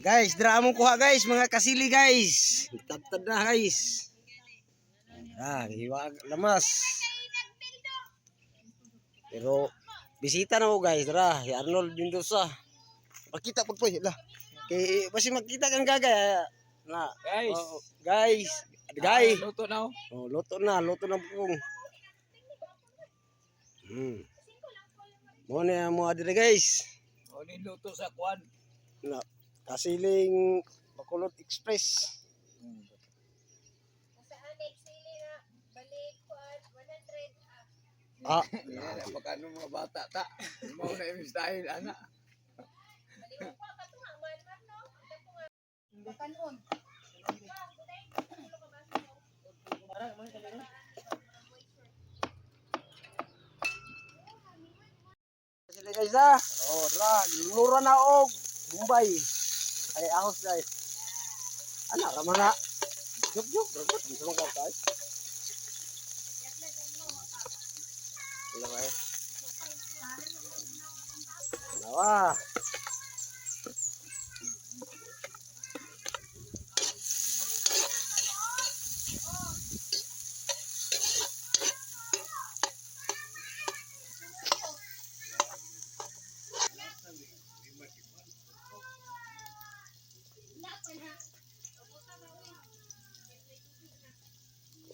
Guys, dira among kuha guys, mga kasili guys. Tad-tad na guys. Hiwag lamas. Pero bisita na ko guys, dira, si Arnold Mendoza. Makita po lah. Kay basi makita kang gagay na. Guys, guys, guys. luto na. Oh, luto na pong. Mo na mo adire guys. O ni luto sa kwan. Na kasiling Bacolod Express. Magkano mga bata ta? Mau na yung style ana. Sila guys lura na og Bombay. Ay ahos guys. Ana raman na. Jog rabot bisa mong guys. Sila guys. Nawa.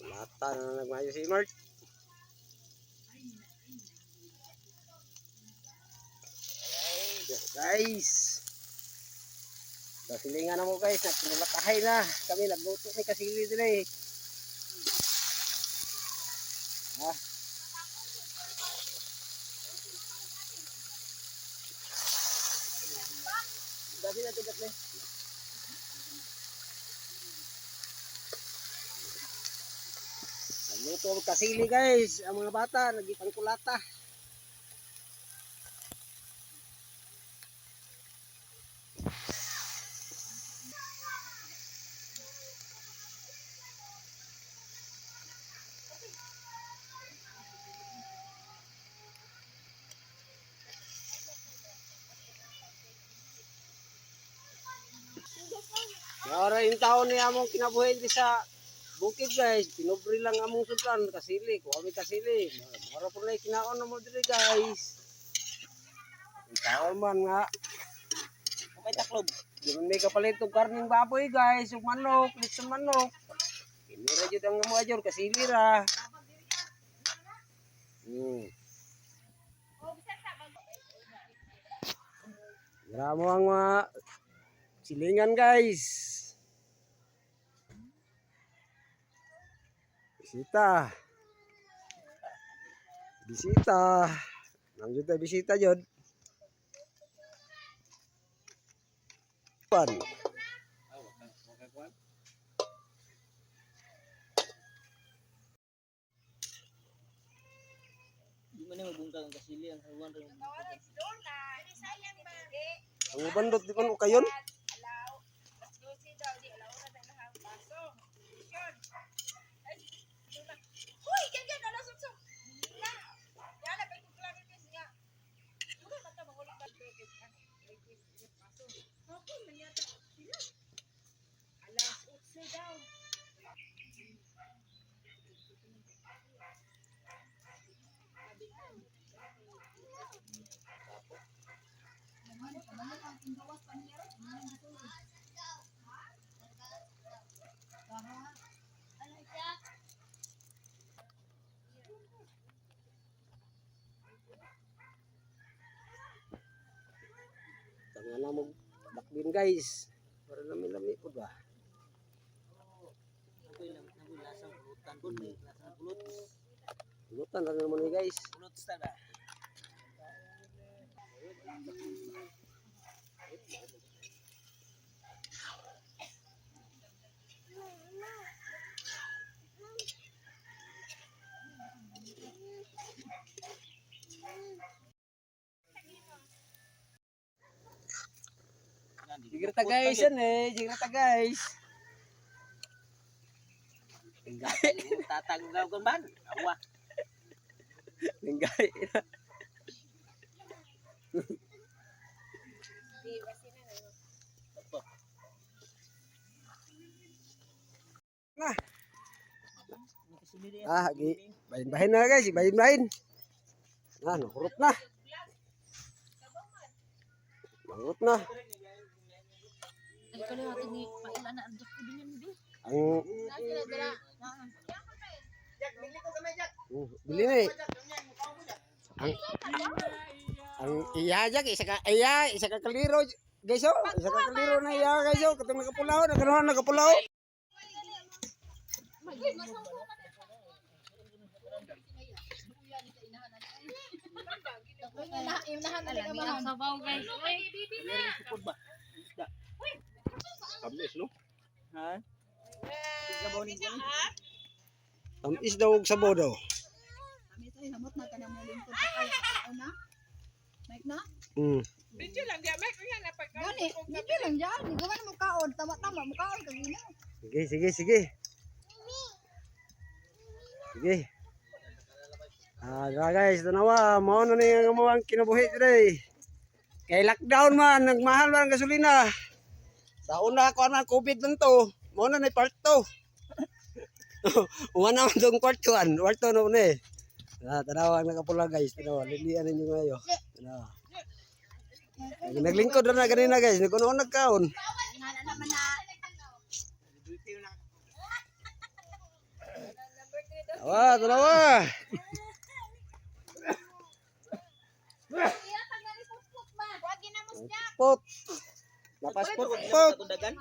Lata na nagmayo si Mark. Guys. Kasilingan na mo guys, nagpinulakahay na. Kami nagluto ni kasili din eh. Dati na tigat na. Nagluto kasili guys, ang mga bata nagipang kulata. Yara yung taon niya among kinabuhin di sa bukid guys. Pinubri lang among sudlan kasili. Kuha kasili. Mara po na kinaon na mo diri guys. Yung taon man nga. Okay taklob. Di man may kapalit og karning baboy guys. Yung manok. Litson manok. Kinira dyan ang mga dyan kasili ra. Mara mo ang mga silingan guys. Bisita. Nandiyo tayo bisita yun. Pan. Di man magbungkag ang kasili ang hawan rin. Ang bandot di man kayon. Tanga na mo bakbin guys. Para lami-lami po ba? Lasang pulutan po, lasang pulut. Pulutan na naman ni guys. Pulut sada. Jigirta guys yan eh. Jigirta guys. Tatanggaw kan ban. Awa. Linggay. Na. Ang kasili rin. Bahin-bahin na guys, bahin-bahin. Nakurot na. Nakurot na. Ay, kaya atin ni pailan na adjust ko din yan, Bi. Ang bili na eh. Ang iya isa ka kaliro guys oh. Isa ka kaliro na iya guys oh. Katong nakapulaw, nakapulaw. Ang sabaw, guys. Sukod ba? Isda. Tamis, no? Ha? Sabaw ni Jan. Tamis daw og sabaw daw. Kami tayo hamot na kanang mga lingkod na kaya. Ano na? Mike na? Video lang, di Mike. Yan, Gani, hindi lang dyan. Hindi ka mo kaon. Tama-tama, mo kaon kanina. Sige. Sige. Guys, tanawa, mao na ni ang among kinabuhi dire. Kay lockdown man, nagmahal man ang gasolina. Sa una ko na COVID man to, mao na ni part 2. Una man tong part 1, part 2 no ni. Tanawa nakapula guys, tanawa, lilian ninyo ngayo. Tanawa. Naglingkod na ganina guys, nagkuno nagkaon. Nana naman na. Tanawa. Pot. Lapas pot. Kundagan.